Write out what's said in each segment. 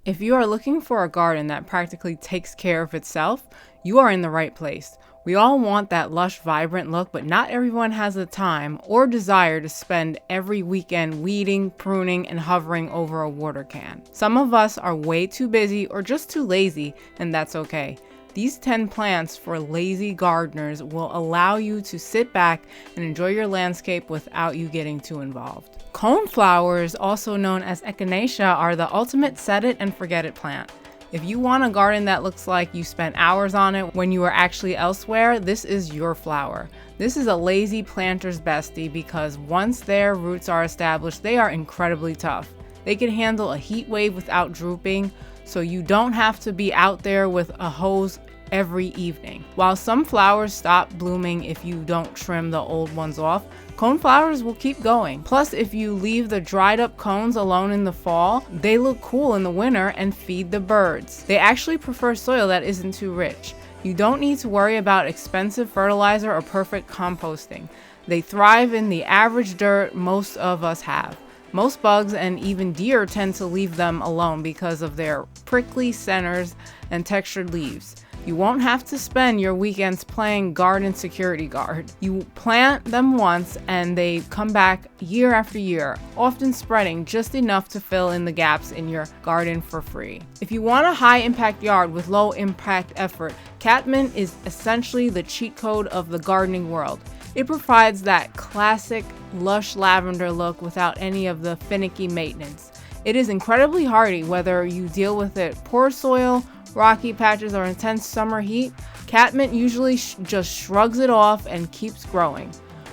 If you are looking for a garden that practically takes care of itself, you are in the right place. We all want that lush, vibrant look, but not everyone has the time or desire to spend every weekend weeding, pruning, and hovering over a water can. Some of us are way too busy or just too lazy, and that's okay. These 10 plants for lazy gardeners will allow you to sit back and enjoy your landscape without you getting too involved. Coneflowers, also known as echinacea, are the ultimate set it and forget it plant. If you want a garden that looks like you spent hours on it when you were actually elsewhere, this is your flower. This is a lazy planter's bestie because once their roots are established, they are incredibly tough. They can handle a heat wave without drooping, so you don't have to be out there with a hose every evening. While some flowers stop blooming if you don't trim the old ones off, coneflowers will keep going. Plus, if you leave the dried up cones alone in the fall, they look cool in the winter and feed the birds. They actually prefer soil that isn't too rich. You don't need to worry about expensive fertilizer or perfect composting. They thrive in the average dirt most of us have. Most bugs and even deer tend to leave them alone because of their prickly centers and textured leaves. You won't have to spend your weekends playing garden security guard. You plant them once and they come back year after year, often spreading just enough to fill in the gaps in your garden for free. If you want a high impact yard with low impact effort, catmint is essentially the cheat code of the gardening world. It provides that classic lush lavender look without any of the finicky maintenance. It is incredibly hardy whether you deal with it poor soil, rocky patches, or intense summer heat. Catmint usually just shrugs it off and keeps growing.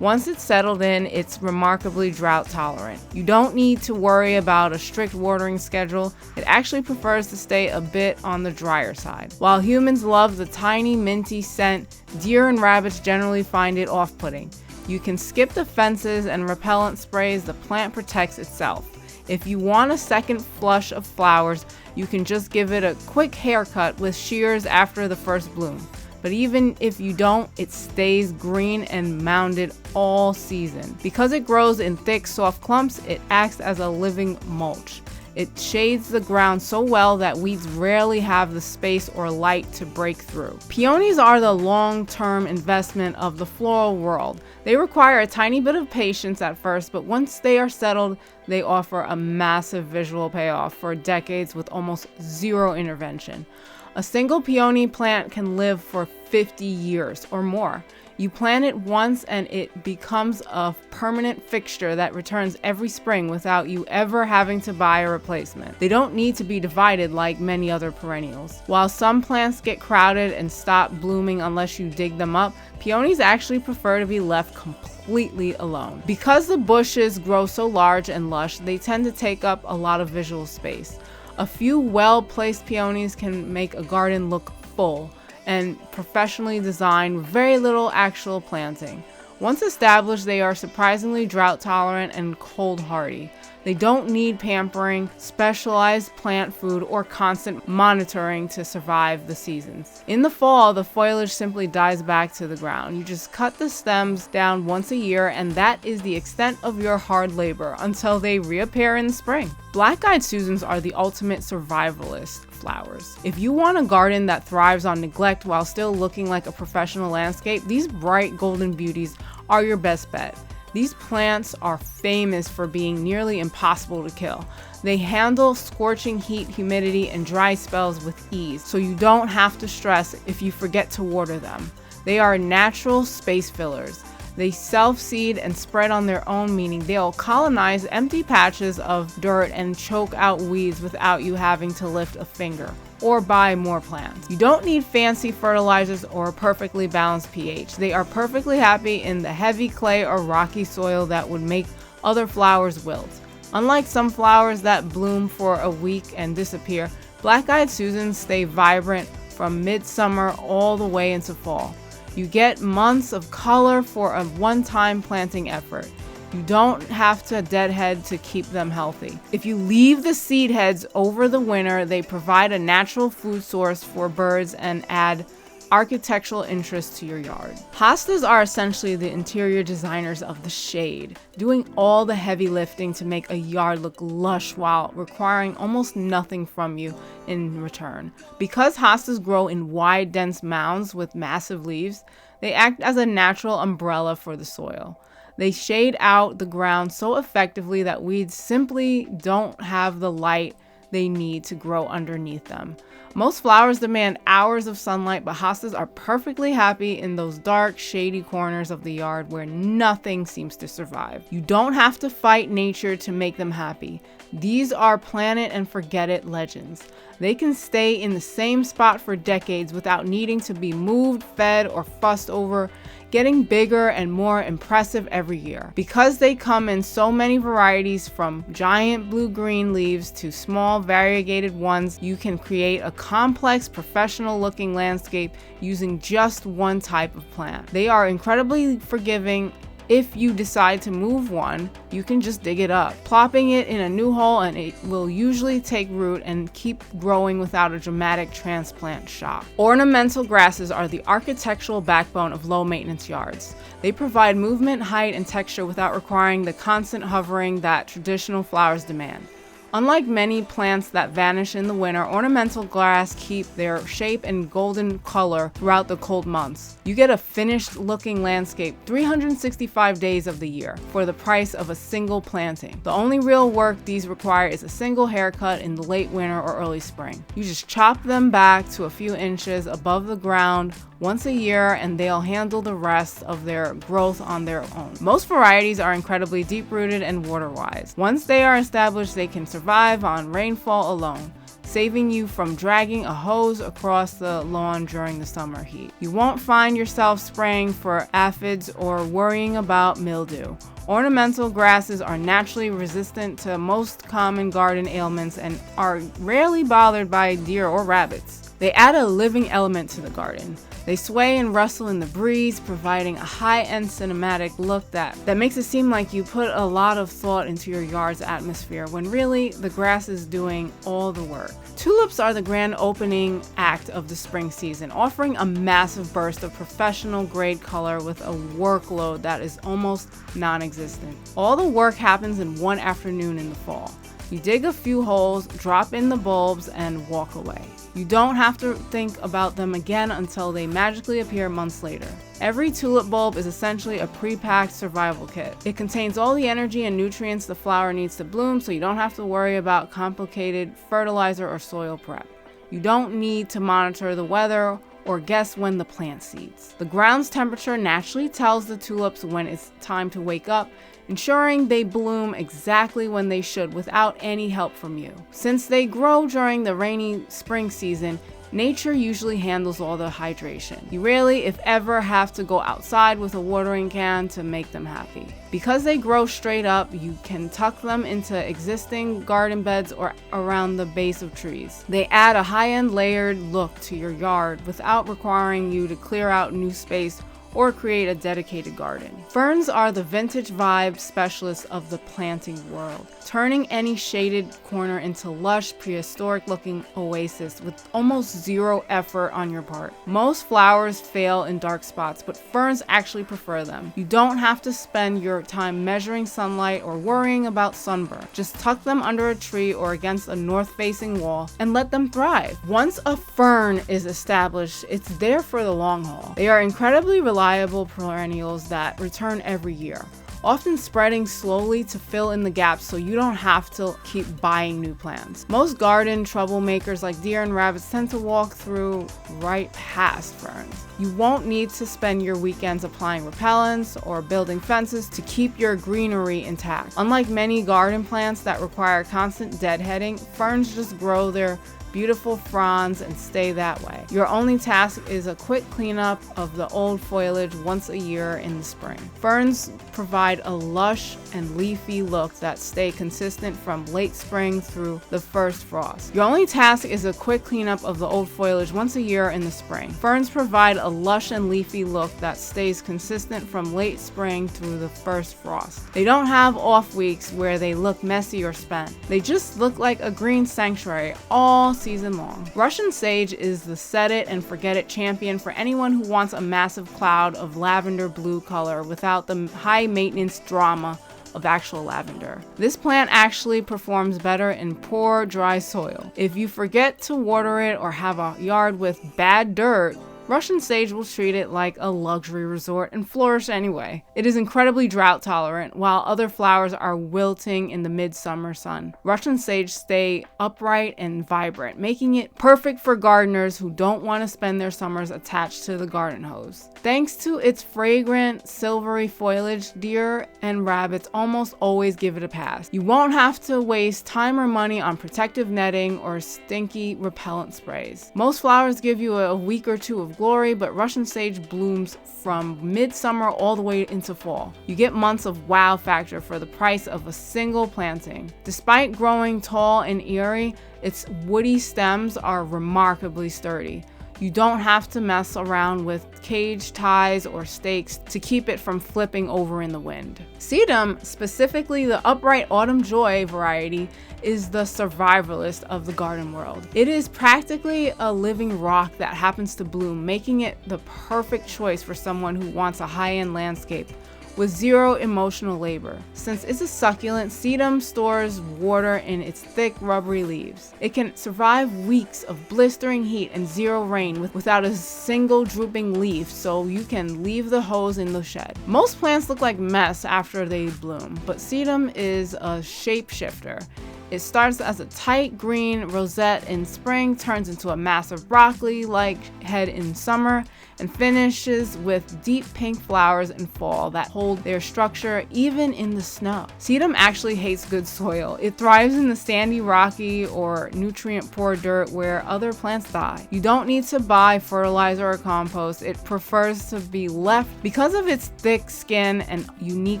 Once it's settled in, it's remarkably drought tolerant. You don't need to worry about a strict watering schedule. It actually prefers to stay a bit on the drier side. While humans love the tiny minty scent, deer and rabbits generally find it off-putting. You can skip the fences and repellent sprays. The plant protects itself. If you want a second flush of flowers, you can just give it a quick haircut with shears after the first bloom. But even if you don't, it stays green and mounded all season. Because it grows in thick, soft clumps, it acts as a living mulch. It shades the ground so well that weeds rarely have the space or light to break through. Peonies are the long-term investment of the floral world. They require a tiny bit of patience at first, but once they are settled, they offer a massive visual payoff for decades with almost zero intervention. A single peony plant can live for 50 years or more. You plant it once and it becomes a permanent fixture that returns every spring without you ever having to buy a replacement. They don't need to be divided like many other perennials. While some plants get crowded and stop blooming unless you dig them up, peonies actually prefer to be left completely alone. Because the bushes grow so large and lush, they tend to take up a lot of visual space. A few well-placed peonies can make a garden look full and professionally designed with very little actual planting. Once established, they are surprisingly drought tolerant and cold hardy. They don't need pampering, specialized plant food, or constant monitoring to survive the seasons. In the fall, the foliage simply dies back to the ground. You just cut the stems down once a year, and that is the extent of your hard labor until they reappear in the spring. Black-eyed Susans are the ultimate survivalist flowers. If you want a garden that thrives on neglect while still looking like a professional landscape, these bright golden beauties are your best bet. These plants are famous for being nearly impossible to kill. They handle scorching heat, humidity, and dry spells with ease, so you don't have to stress if you forget to water them. They are natural space fillers. They self-seed and spread on their own, meaning they'll colonize empty patches of dirt and choke out weeds without you having to lift a finger or buy more plants. You don't need fancy fertilizers or a perfectly balanced pH. They are perfectly happy in the heavy clay or rocky soil that would make other flowers wilt. Unlike some flowers that bloom for a week and disappear, black-eyed Susans stay vibrant from midsummer all the way into fall. You get months of color for a one-time planting effort. You don't have to deadhead to keep them healthy. If you leave the seed heads over the winter, they provide a natural food source for birds and add architectural interest to your yard. Hostas are essentially the interior designers of the shade, doing all the heavy lifting to make a yard look lush while requiring almost nothing from you in return. Because hostas grow in wide, dense mounds with massive leaves, they act as a natural umbrella for the soil. They shade out the ground so effectively that weeds simply don't have the light they need to grow underneath them. Most flowers demand hours of sunlight, but hostas are perfectly happy in those dark, shady corners of the yard where nothing seems to survive. You don't have to fight nature to make them happy. These are plan it and forget it legends. They can stay in the same spot for decades without needing to be moved, fed, or fussed over, getting bigger and more impressive every year. Because they come in so many varieties, from giant blue-green leaves to small variegated ones, you can create a complex, professional-looking landscape using just one type of plant. They are incredibly forgiving. If you decide to move one, you can just dig it up, plopping it in a new hole, and it will usually take root and keep growing without a dramatic transplant shock. Ornamental grasses are the architectural backbone of low-maintenance yards. They provide movement, height, and texture without requiring the constant hovering that traditional flowers demand. Unlike many plants that vanish in the winter, ornamental grass keep their shape and golden color throughout the cold months. You get a finished looking landscape 365 days of the year for the price of a single planting. The only real work these require is a single haircut in the late winter or early spring. You just chop them back to a few inches above the ground once a year, and they'll handle the rest of their growth on their own. Most varieties are incredibly deep-rooted and water-wise. Once they are established, they can survive on rainfall alone, saving you from dragging a hose across the lawn during the summer heat. You won't find yourself spraying for aphids or worrying about mildew. Ornamental grasses are naturally resistant to most common garden ailments and are rarely bothered by deer or rabbits. They add a living element to the garden. They sway and rustle in the breeze, providing a high-end cinematic look that makes it seem like you put a lot of thought into your yard's atmosphere, when really the grass is doing all the work. Tulips are the grand opening act of the spring season, offering a massive burst of professional-grade color with a workload that is almost non-existent. All the work happens in one afternoon in the fall. You dig a few holes, drop in the bulbs, and walk away. You don't have to think about them again until they magically appear months later. Every tulip bulb is essentially a pre-packed survival kit. It contains all the energy and nutrients the flower needs to bloom, so you don't have to worry about complicated fertilizer or soil prep. You don't need to monitor the weather or guess when the plant seeds. The ground's temperature naturally tells the tulips when it's time to wake up, ensuring they bloom exactly when they should without any help from you. Since they grow during the rainy spring season, nature usually handles all the hydration. You rarely, if ever, have to go outside with a watering can to make them happy. Because they grow straight up, you can tuck them into existing garden beds or around the base of trees. They add a high-end layered look to your yard without requiring you to clear out new space or create a dedicated garden. Ferns are the vintage vibe specialists of the planting world, turning any shaded corner into lush, prehistoric-looking oasis with almost zero effort on your part. Most flowers fail in dark spots, but ferns actually prefer them. You don't have to spend your time measuring sunlight or worrying about sunburn. Just tuck them under a tree or against a north-facing wall and let them thrive. Once a fern is established, it's there for the long haul. They are incredibly reliable perennials that return every year, often spreading slowly to fill in the gaps so you don't have to keep buying new plants. Most garden troublemakers like deer and rabbits tend to walk through right past ferns. You won't need to spend your weekends applying repellents or building fences to keep your greenery intact. Unlike many garden plants that require constant deadheading, ferns just grow their beautiful fronds and stay that way. Your only task is a quick cleanup of the old foliage once a year in the spring. Ferns provide a lush and leafy look that stay consistent from late spring through the first frost. Your only task is a quick cleanup of the old foliage once a year in the spring. Ferns provide a lush and leafy look that stays consistent from late spring through the first frost. They don't have off weeks where they look messy or spent. They just look like a green sanctuary all season long. Russian sage is the set it and forget it champion for anyone who wants a massive cloud of lavender blue color without the high maintenance drama of actual lavender. This plant actually performs better in poor, dry soil. If you forget to water it or have a yard with bad dirt, Russian sage will treat it like a luxury resort and flourish anyway. It is incredibly drought tolerant, while other flowers are wilting in the midsummer sun. Russian sage stay upright and vibrant, making it perfect for gardeners who don't want to spend their summers attached to the garden hose. Thanks to its fragrant, silvery foliage, deer and rabbits almost always give it a pass. You won't have to waste time or money on protective netting or stinky repellent sprays. Most flowers give you a week or two of glory, but Russian sage blooms from midsummer all the way into fall. You get months of wow factor for the price of a single planting. Despite growing tall and eerie, its woody stems are remarkably sturdy. You don't have to mess around with cage ties or stakes to keep it from flipping over in the wind. Sedum, specifically the upright autumn joy variety, is the survivalist of the garden world. It is practically a living rock that happens to bloom, making it the perfect choice for someone who wants a high-end landscape with zero emotional labor. Since it's a succulent, sedum stores water in its thick, rubbery leaves. It can survive weeks of blistering heat and zero rain without a single drooping leaf, so you can leave the hose in the shed. Most plants look like mess after they bloom, but sedum is a shapeshifter. It starts as a tight green rosette in spring, turns into a massive broccoli-like head in summer, and finishes with deep pink flowers in fall that hold their structure even in the snow. Sedum actually hates good soil. It thrives in the sandy, rocky, or nutrient-poor dirt where other plants die. You don't need to buy fertilizer or compost. It prefers to be left. Because of its thick skin and unique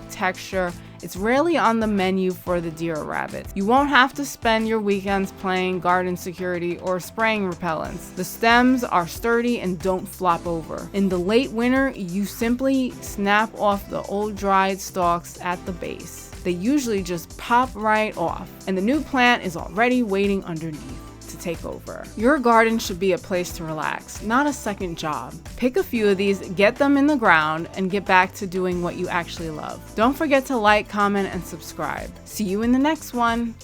texture, it's rarely on the menu for the deer or rabbits. You won't have to spend your weekends playing garden security or spraying repellents. The stems are sturdy and don't flop over. In the late winter, you simply snap off the old dried stalks at the base. They usually just pop right off, and the new plant is already waiting underneath to take over. Your garden should be a place to relax, not a second job. Pick a few of these, get them in the ground, and get back to doing what you actually love. Don't forget to like, comment, and subscribe. See you in the next one.